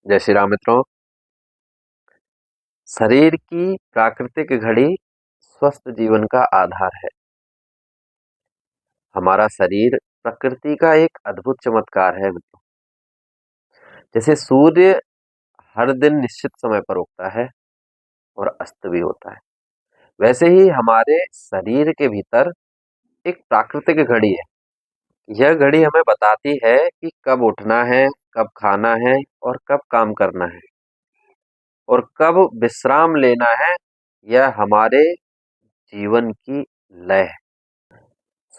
जय श्री राम मित्रों। शरीर की प्राकृतिक घड़ी स्वस्थ जीवन का आधार है। हमारा शरीर प्रकृति का एक अद्भुत चमत्कार है मित्रों। जैसे सूर्य हर दिन निश्चित समय पर उगता है और अस्त भी होता है, वैसे ही हमारे शरीर के भीतर एक प्राकृतिक घड़ी है। यह घड़ी हमें बताती है कि कब उठना है, कब खाना है और कब काम करना है और कब विश्राम लेना है। यह हमारे जीवन की लय है।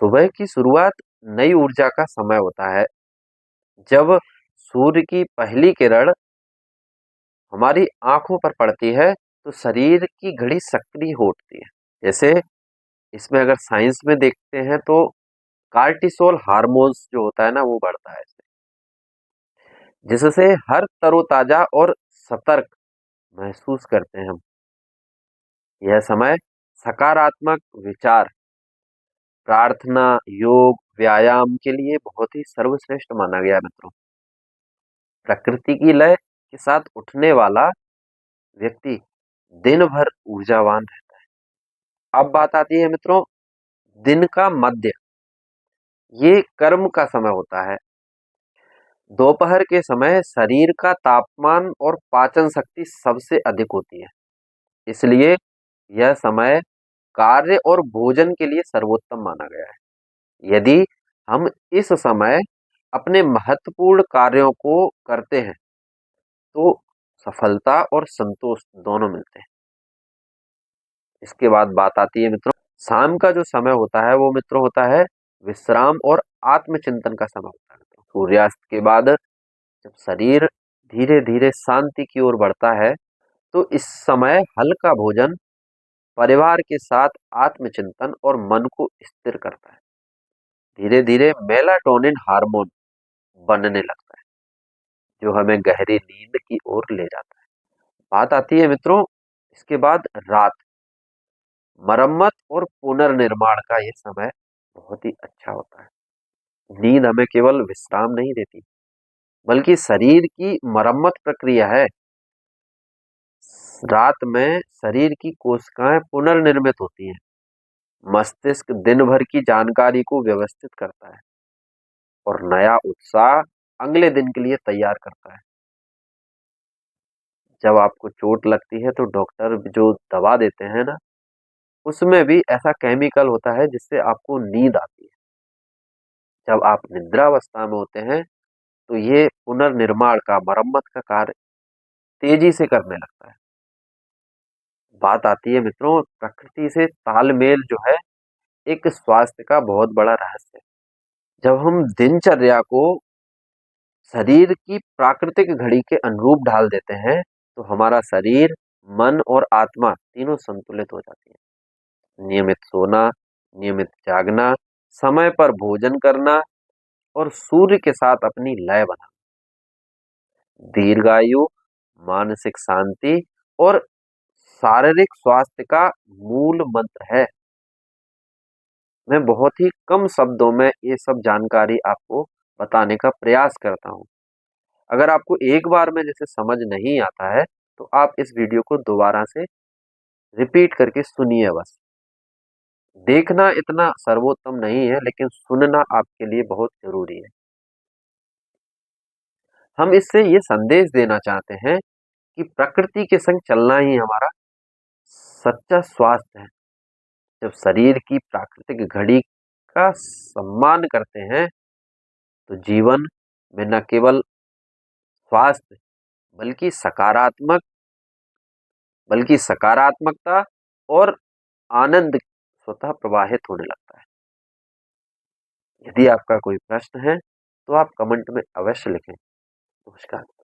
सुबह की शुरुआत नई ऊर्जा का समय होता है। जब सूर्य की पहली किरण हमारी आंखों पर पड़ती है तो शरीर की घड़ी सक्रिय हो उठती है। जैसे इसमें अगर साइंस में देखते हैं तो कार्टिसोल हार्मोन्स जो होता है ना, वो बढ़ता है इससे, जिससे हर तरोताजा और सतर्क महसूस करते हैं हम। यह समय सकारात्मक विचार, प्रार्थना, योग, व्यायाम के लिए बहुत ही सर्वश्रेष्ठ माना गया है मित्रों। प्रकृति की लय के साथ उठने वाला व्यक्ति दिन भर ऊर्जावान रहता है। अब बात आती है मित्रों दिन का मध्य। ये कर्म का समय होता है। दोपहर के समय शरीर का तापमान और पाचन शक्ति सबसे अधिक होती है, इसलिए यह समय कार्य और भोजन के लिए सर्वोत्तम माना गया है। यदि हम इस समय अपने महत्वपूर्ण कार्यों को करते हैं तो सफलता और संतोष दोनों मिलते हैं। इसके बाद बात आती है मित्रों शाम का जो समय होता है, वो मित्रों होता है विश्राम और आत्मचिंतन का समय होता है। सूर्यास्त के बाद जब शरीर धीरे धीरे शांति की ओर बढ़ता है तो इस समय हल्का भोजन, परिवार के साथ आत्मचिंतन और मन को स्थिर करता है। धीरे धीरे मेलाटोनिन हार्मोन बनने लगता है, जो हमें गहरी नींद की ओर ले जाता है। बात आती है मित्रों इसके बाद रात। मरम्मत और पुनर्निर्माण का ये समय बहुत ही अच्छा होता है। नींद हमें केवल विश्राम नहीं देती, बल्कि शरीर की मरम्मत प्रक्रिया है। रात में शरीर की कोशिकाएं पुनर्निर्मित होती हैं। मस्तिष्क दिन भर की जानकारी को व्यवस्थित करता है और नया उत्साह अगले दिन के लिए तैयार करता है। जब आपको चोट लगती है तो डॉक्टर जो दवा देते हैं ना, उसमें भी ऐसा केमिकल होता है जिससे आपको नींद आती है। जब आप निद्रावस्था में होते हैं तो ये पुनर्निर्माण का, मरम्मत का कार्य तेजी से करने लगता है। बात आती है मित्रों प्रकृति से तालमेल जो है एक स्वास्थ्य का बहुत बड़ा रहस्य है। जब हम दिनचर्या को शरीर की प्राकृतिक घड़ी के अनुरूप ढाल देते हैं तो हमारा शरीर, मन और आत्मा तीनों संतुलित हो जाती है। नियमित सोना, नियमित जागना, समय पर भोजन करना और सूर्य के साथ अपनी लय बनाना दीर्घायु, मानसिक शांति और शारीरिक स्वास्थ्य का मूल मंत्र है। मैं बहुत ही कम शब्दों में ये सब जानकारी आपको बताने का प्रयास करता हूँ। अगर आपको एक बार में जैसे समझ नहीं आता है तो आप इस वीडियो को दोबारा से रिपीट करके सुनिए बस। देखना इतना सर्वोत्तम नहीं है, लेकिन सुनना आपके लिए बहुत जरूरी है। हम इससे ये संदेश देना चाहते हैं कि प्रकृति के संग चलना ही हमारा सच्चा स्वास्थ्य है। जब शरीर की प्राकृतिक घड़ी का सम्मान करते हैं तो जीवन में न केवल स्वास्थ्य बल्कि सकारात्मकता और आनंद स्वतः प्रवाहित होने लगता है। यदि आपका कोई प्रश्न है तो आप कमेंट में अवश्य लिखें। नमस्कार।